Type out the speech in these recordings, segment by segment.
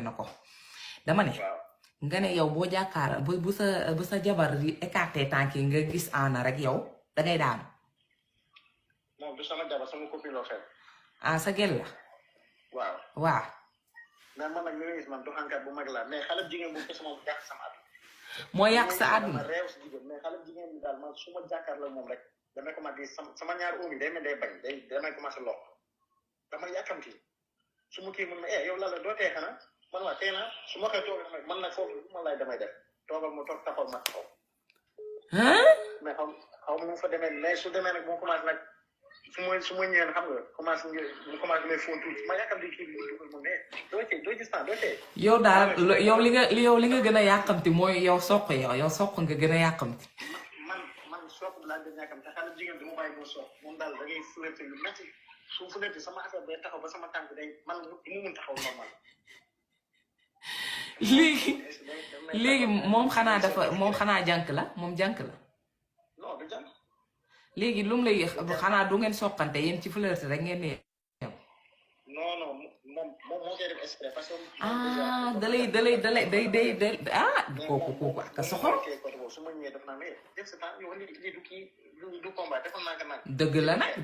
na ko dama ne waaw nga ne yow boo jàkkaar bu sa jabar di écarté tànk yi nga gis ana rek yow dangay daanu moom du sama jabar sama copine loo fekk ah sa gel la waaw waaw mais man nag li nga gis man doxankat bu mag laa mais xale jigéen bu kese moom jàkk sama at moo yàq sa dama àdduna réew si jigéen mais xale jigéen bi daal man su ma jàkkaar la moom rek damay commencé sama ñaari oom yi day mel day bañ damay commencé lox dama yàkkamti su ma kii mun ma yow la doo tee xanaa man waa tee naa su ma koy toog man nag foofu lu ma lay damay def toogal mu toog taxaw ma taxaw mais xaw ma mu fa demee mais su demee nag mu commencé nag su ma ñëwee xam nga mu commencé may fóon tuuti ma yàkkam di kii bi dugal mu ne doo gis temps doo tee yow daal yow li nga gën a yàqamti mooy yow soq nga gën a yàqamti man soq laa gën a yàkkamti xale jigéen du ma bàyyi boo soq moom daal da ngay flirté lu métti su flirté sama affaire day taxaw ba sama tànk day man du mu mun taxaw normal léegi moom xanaa jànk la moom jànk la non du jànk léegi lu mu lay xanaa du ngeen soqante yéen ci flirté rek ngeen ne non moom moo koy def exprès parce que day kooku ak a soxor su ma ñëwee def naa mais def sa temps yow lii du kii du combat defal naa ko nag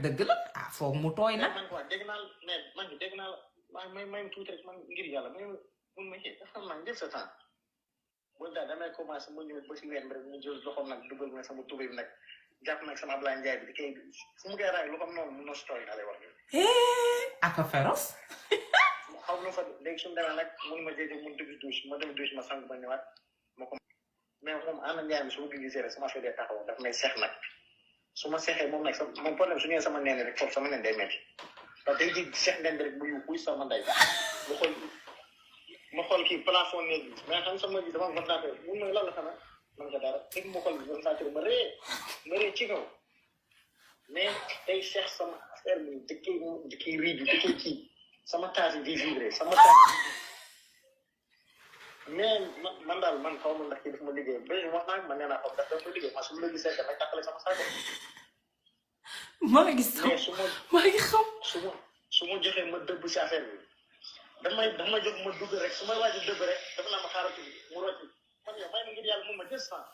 dëgg la foog mu tooy nag man quoi dégg naa mais man dégg naa la may tuuti rek man ngir yàlla mun ma xëy defal naa def sa temps boobu daal damay commencé ma ñëw ba si ween bi rek mu jël loxoom nag dugal nag sama tubéy bi nag jàpp nag sama Ablaye Ndiaye bi di koy fu mu koy raay loxoom noonu mu nos tooy naa lay wax aka féroce xaw na fa léegi suñu demee nag mun ma jéejë mun dugg douche ma dem douche ma sang ba ñëwaat ma ko mais moom ànd Ndiaye bi su ma gisee rek sama affaire day taxaw daf may seex nag su ma seexee moom nag moom problème su ñëwee sama neen rek foofu sama neen day métti parce que day ji seex neen bi rek bu yu buy sama ndey ma xool kii plafond néeg bi mais xam sama ji dama ventilateur mun ma lan la xanaa man nga dara dégg ma xool ventilateur ma ree ci kaw mais day seex sama affaire bi di kii riij di kii sama taat yi di vibré sama taat mais man daal man xaw ma ndax kii daf ma liggéey ba wax naa ma nee naa ko daf ma liggéey man su ma la gisee damay tàqale sama saako maa ngi xam su ma joxee ma dëbb si affaire bi damay jox ma dugg rek su may waaj a dëbb rek dafa naa ma xaaratu mu rocci man yow may na ngir yàlla mun ma jël sang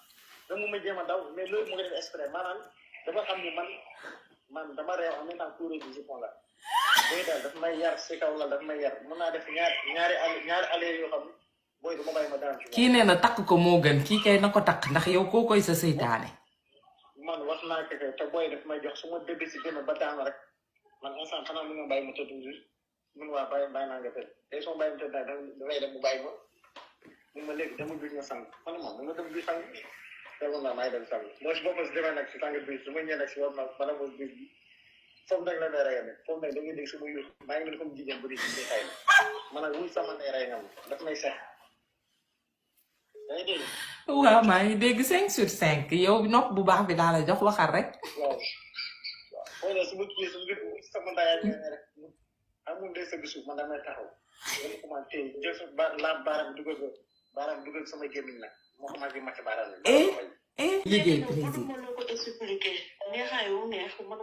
da mu ma jéem a daw mais loolu mu ngi def exprès maanaam dafa xam ni man dama réew en même temps couré bi jipon la booy daal daf may yar si kaw la daf may yar mën naa def ñaari allées yoo xam ne booy dama bàyyi ma daan ci kii nee na takk ko moo gën kii kay na ko takk ndax yow koo koy sa seytaane man wax naa ko te booy daf may jox su ma dëgg si gën a ba daanu rek man instant xanaa mun nga bàyyi ma tëdd mun waa bàyyi naa nga tëdd tey soo bàyyi ma tëdd daal dafay dem mu bàyyi ma mun ma léegi dama duñ ma sang man moom mun nga dem du sang tegoon naa maay dem sang moo si boppam si demee nag si tàng bi su ma ñëwee nag si war na bala mo bi foofu nag la may rey ne foofu nag da ngay dégg sama yuus maa ngi mel comme jigéen bu di si xay man nag wuy sama ndey rey nga ma daf may seex yaa ngi dégg waaw maa ngi dégg 5 sur 5 yow nopp bu baax bi daa la jox waxal rek waaw xoola su ma kii sama ndayaat ne rek amul day sëgg suuf man damay taxaw dama commencé jël sa baaraam dugal sama gémmiñ nag moo commencé màcc baaraam liggéey président ma la ko expliqué neexaay wu neex man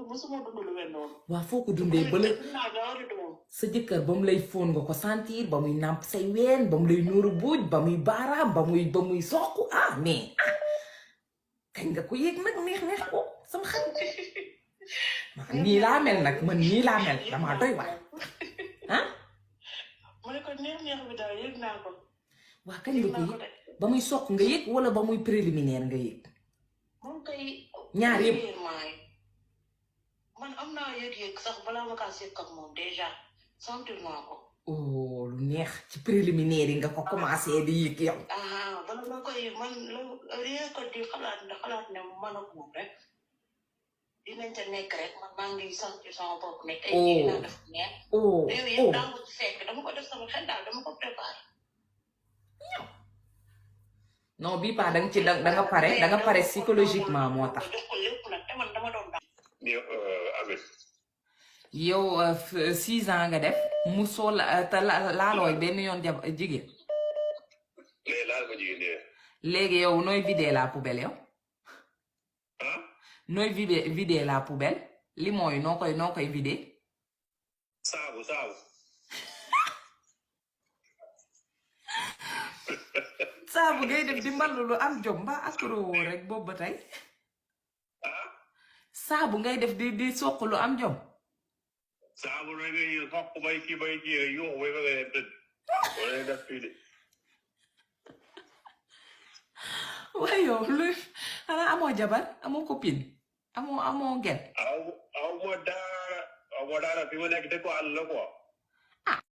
musuma dund lu mel noonu waa foo ko dundee ba la sa jëkkër ba mu lay fóon nga ko sentir ba muy nàmp say ween ba mu lay nuuru buuj ba muy baaraam ba muy soq mais kañ nga ko yéeg nag neex ko sama xarit nii laa mel nag man nii laa mel damaa doy waay mu ne ko neex bi daal yëg naa ko waa kañ nga ko yëg ba muy soq nga yëg wala ba muy préliminaire nga yëg moom kay ñaar yëpp man am naa yëg-yëg sax balaa ma kaa sekk ak moom déjà sentir naa ko lu neex ci préliminaire yi nga ko commencé di yëg yow bala ma koy man rien que di xalaat ne man ak moom rek dinañ ca nekk rek man maa ngi sentir sama bopp ne tey jii naa def neex te yow yëpp daa ko ci fekk dama ko def sama xel daal dama ko préparé non bii paa da nga pare psychologiquement moo tax jox ko lépp nag te man dama doon yow 6 ans nga def mu soo te laalooy benn yoon jigéen léegi yow nooy vider la poubelle yow nooy vider la poubelle li mooy noo koy vider saabu saabu ngay def di mballu lu am jom ba akro rek boobu ba tey saabu ngay def di soq lu am jom saabu rek ngay soq bay kii yoo way ba ngay tëdd wala def fii de waaye yow lu xanaa amoo jabar amoo copine amoo ngel aw ma daara fi ma nekk de ko àll la quoi